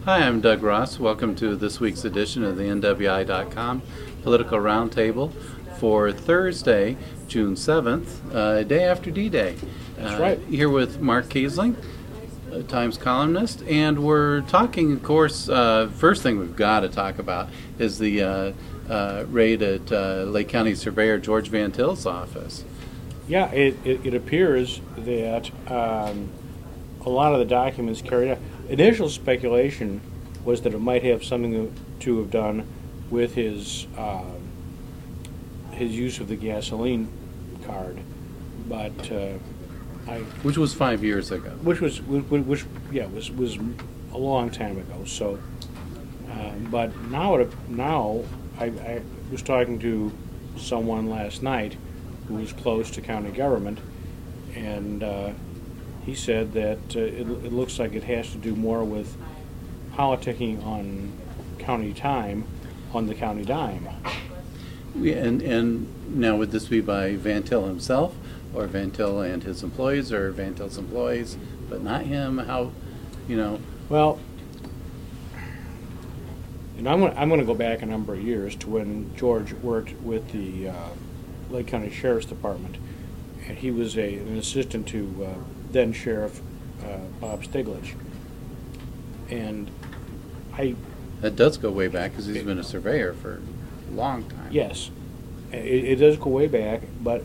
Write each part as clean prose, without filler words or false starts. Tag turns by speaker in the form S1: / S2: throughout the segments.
S1: Hi, I'm Doug Ross. Welcome to this week's edition of the NWI.com Political Roundtable for Thursday, June 7th, day after D-Day.
S2: That's right.
S1: Here with Mark Kiesling, a Times columnist, and we're talking, of course, first thing we've got to talk about is the raid at Lake County Surveyor George Van Til's office.
S2: Yeah, it appears that a lot of the documents carried out. Initial speculation was that it might have something to have done with his use of the gasoline card, but
S1: which was 5 years ago.
S2: Which was a long time ago. So, but now I was talking to someone last night who was close to county government, and he said that it looks like it has to do more with politicking on county time, on the county dime.
S1: Yeah, and now would this be by Van Til himself, or Van Til and his employees, or Van Til's employees, but not him? How,
S2: Well, and I'm going to go back a number of years to when George worked with the Lake County Sheriff's Department, and he was an assistant to then Sheriff Bob Stiglich. And
S1: that does go way back because he's been a surveyor for a long time.
S2: Yes, it does go way back, but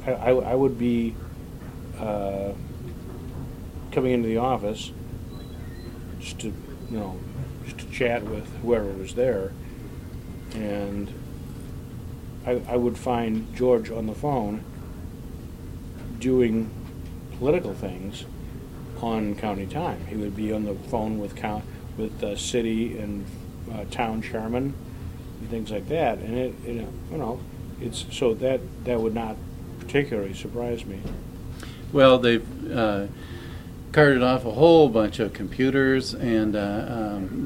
S2: I would be coming into the office just to chat with whoever was there, and I would find George on the phone doing political things on county time. He would be on the phone with city and town chairman and things like that, and it's so that would not particularly surprise me.
S1: Well, they've carted off a whole bunch of computers, and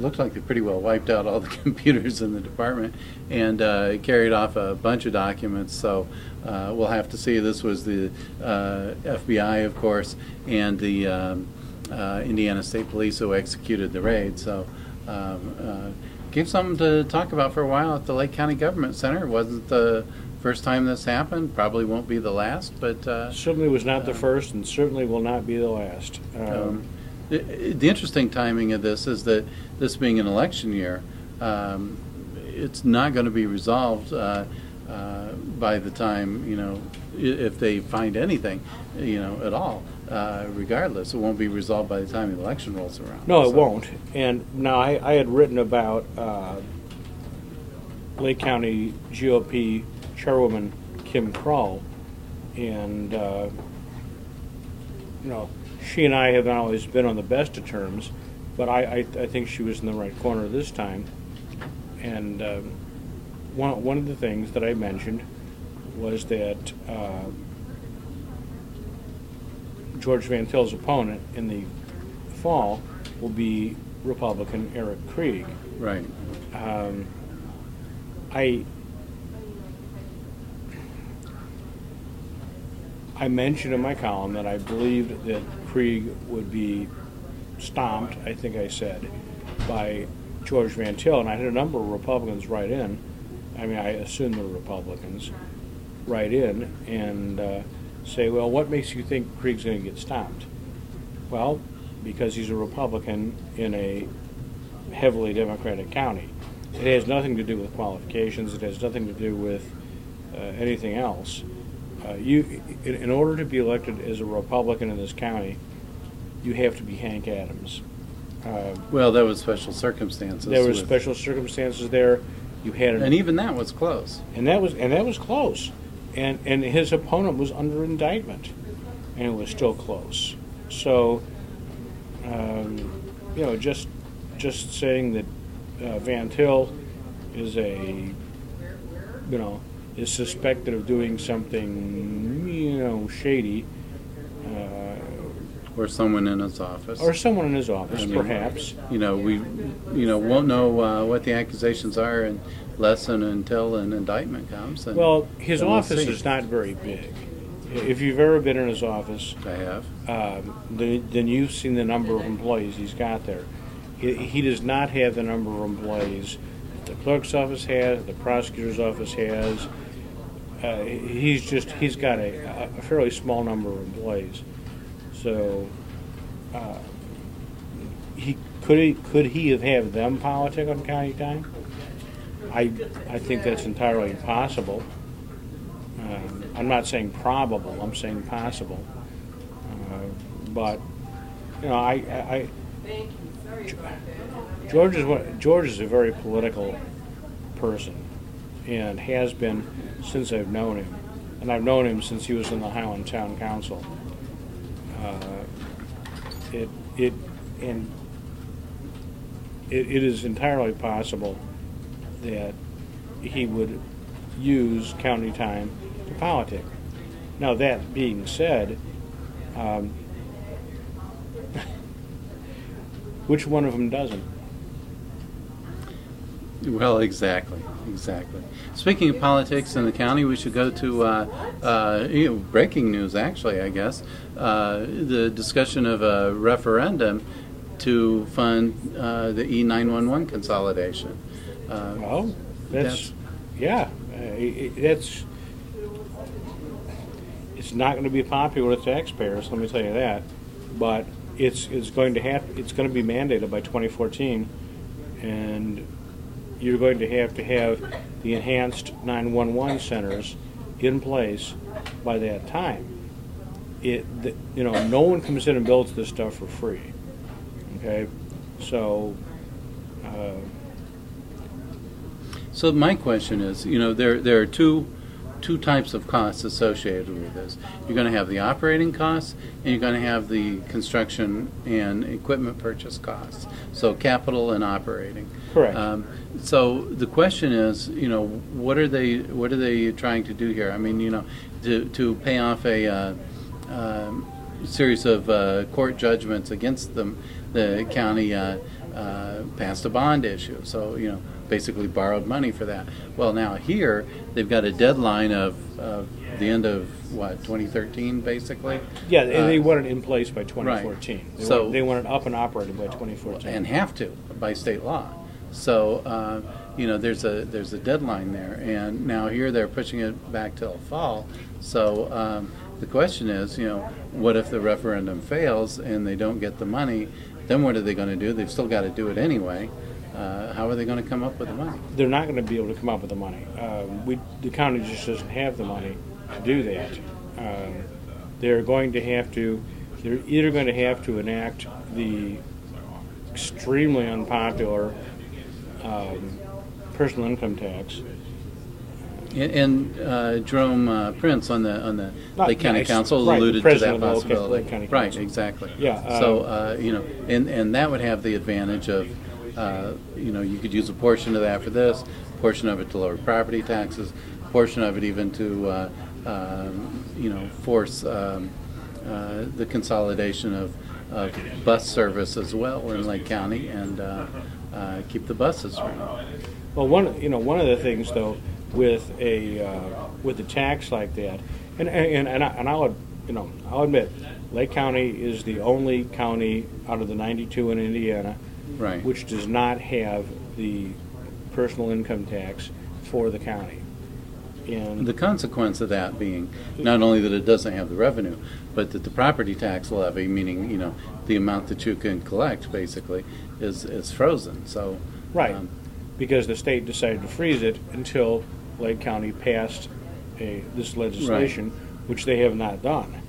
S1: looked like they pretty well wiped out all the computers in the department, and carried off a bunch of documents. So we'll have to see. This was the FBI, of course, and the Indiana State Police who executed the raid. So gave something to talk about for a while at the Lake County Government Center. It wasn't the first time this happened, probably won't be the last, but
S2: certainly was not the first, and certainly will not be the last.
S1: The interesting timing of this is that this being an election year, it's not going to be resolved by the time, if they find anything, at all. Regardless, it won't be resolved by the time the election rolls around.
S2: No, it won't. And now I had written about Lake County GOP Chairwoman Kim Kroll, and she and I have not always been on the best of terms, but I think she was in the right corner this time. And one of the things that I mentioned was that George Van Til's opponent in the fall will be Republican Eric Krieg.
S1: Right.
S2: I mentioned in my column that I believed that Krieg would be stomped, I think I said, by George Van Til, and I had a number of Republicans write in. I mean, I assume they're Republicans, write in and say, well, what makes you think Krieg's going to get stomped? Well, because he's a Republican in a heavily Democratic county. It has nothing to do with qualifications. It has nothing to do with anything else. In order to be elected as a Republican in this county, you have to be Hank Adams.
S1: Well, there was special circumstances.
S2: There were special circumstances there. You had
S1: and even that was close.
S2: And that was close. And his opponent was under indictment, and it was still close. So, just saying that Van Til is is suspected of doing something, shady.
S1: Or someone in his office.
S2: Perhaps.
S1: We won't know what the accusations are unless and until an indictment comes. And
S2: well, his office is not very big. If you've ever been in his office,
S1: I have.
S2: then you've seen the number of employees he's got there. He does not have the number of employees the clerk's office has, the prosecutor's office has. He's got a fairly small number of employees. So could he have had them politic on county time? I think that's entirely possible. I'm not saying probable. I'm saying possible. But you know, George is a very political person, and has been since I've known him, and I've known him since he was in the Highland Town Council. It is entirely possible that he would use county time to politic. Now, that being said, which one of them doesn't?
S1: Well, exactly. Speaking of politics in the county, we should go to breaking news, actually, I guess. The discussion of a referendum to fund the E911 consolidation.
S2: Well, it's not going to be popular with taxpayers, let me tell you that. But it's going to be mandated by 2014, and you're going to have the enhanced 911 centers in place by that time. No one comes in and builds this stuff for free. Okay, so.
S1: So my question is, there are two types of costs associated with this. You're going to have the operating costs, and you're going to have the construction and equipment purchase costs. So capital and operating.
S2: Correct.
S1: So the question is, what are they trying to do here? I mean, to pay off a series of court judgments against them, the county passed a bond issue. So basically borrowed money for that. Well, now here they've got a deadline of the end of 2013, basically.
S2: Yeah, they want it in place by 2014.
S1: Right.
S2: They want it up and operating by 2014,
S1: and have to by state law. So there's a deadline there, and now here they're pushing it back till fall. So the question is, what if the referendum fails and they don't get the money? Then what are they going to do? They've still got to do it anyway. How are they going to come up with the money?
S2: They're not going to be able to come up with the money. The county just doesn't have the money to do that. They're either going to have to enact the extremely unpopular personal income tax.
S1: And Jerome Prince on the Lake County Council alluded to that possibility.
S2: Lake County
S1: Right,
S2: Council.
S1: exactly.
S2: Yeah.
S1: So and that would have the advantage of you could use a portion of that for this, a portion of it to lower property taxes, a portion of it even to force the consolidation of bus service as well in Lake County, and keep the buses running.
S2: Well, one of the things though with a tax like that, and I'll admit, Lake County is the only county out of the 92 in Indiana,
S1: right,
S2: which does not have the personal income tax for the county. And
S1: the consequence of that being not only that it doesn't have the revenue, but that the property tax levy, meaning the amount that you can collect, basically, is frozen. So
S2: right, because the state decided to freeze it until Lake County passed this legislation, right, which they have not done.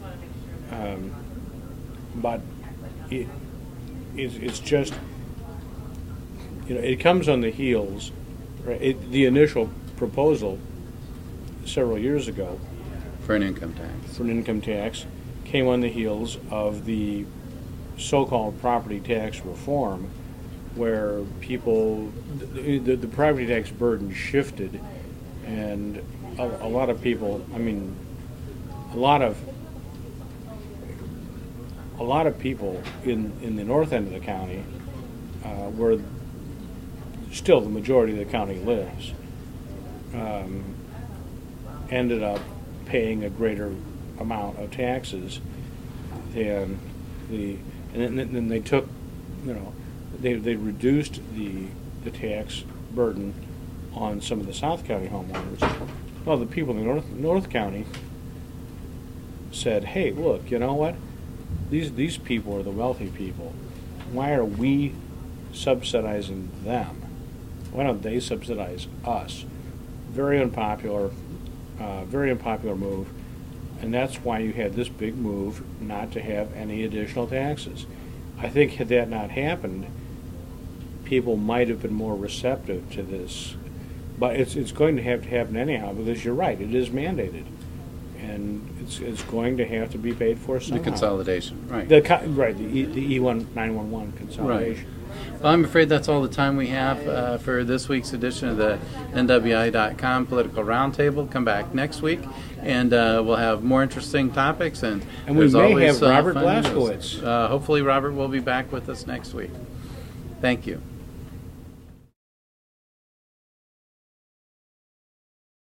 S2: But it's just it comes on the heels. Right, the initial proposal several years ago
S1: for an income tax
S2: came on the heels of the so-called property tax reform, where the property tax burden shifted, and a lot of people, a lot of people in the north end of the county, where still the majority of the county lives, ended up paying a greater amount of taxes than and then they took, they reduced the tax burden on some of the South County homeowners. Well, the people in North County said, hey, look, you know what? These people are the wealthy people. Why are we subsidizing them? Why don't they subsidize us? Very unpopular move. And that's why you had this big move not to have any additional taxes. I think had that not happened, people might have been more receptive to this. But it's going to happen anyhow, because you're right, it is mandated. And it's going to have to be paid for somehow.
S1: The consolidation, right.
S2: The E1 911 consolidation.
S1: Right. Well, I'm afraid that's all the time we have for this week's edition of the NWI.com Political Roundtable. Come back next week, and we'll have more interesting topics. And
S2: we may
S1: always,
S2: have Robert
S1: fun news.
S2: Blaskowitz.
S1: Hopefully Robert will be back with us next week. Thank you.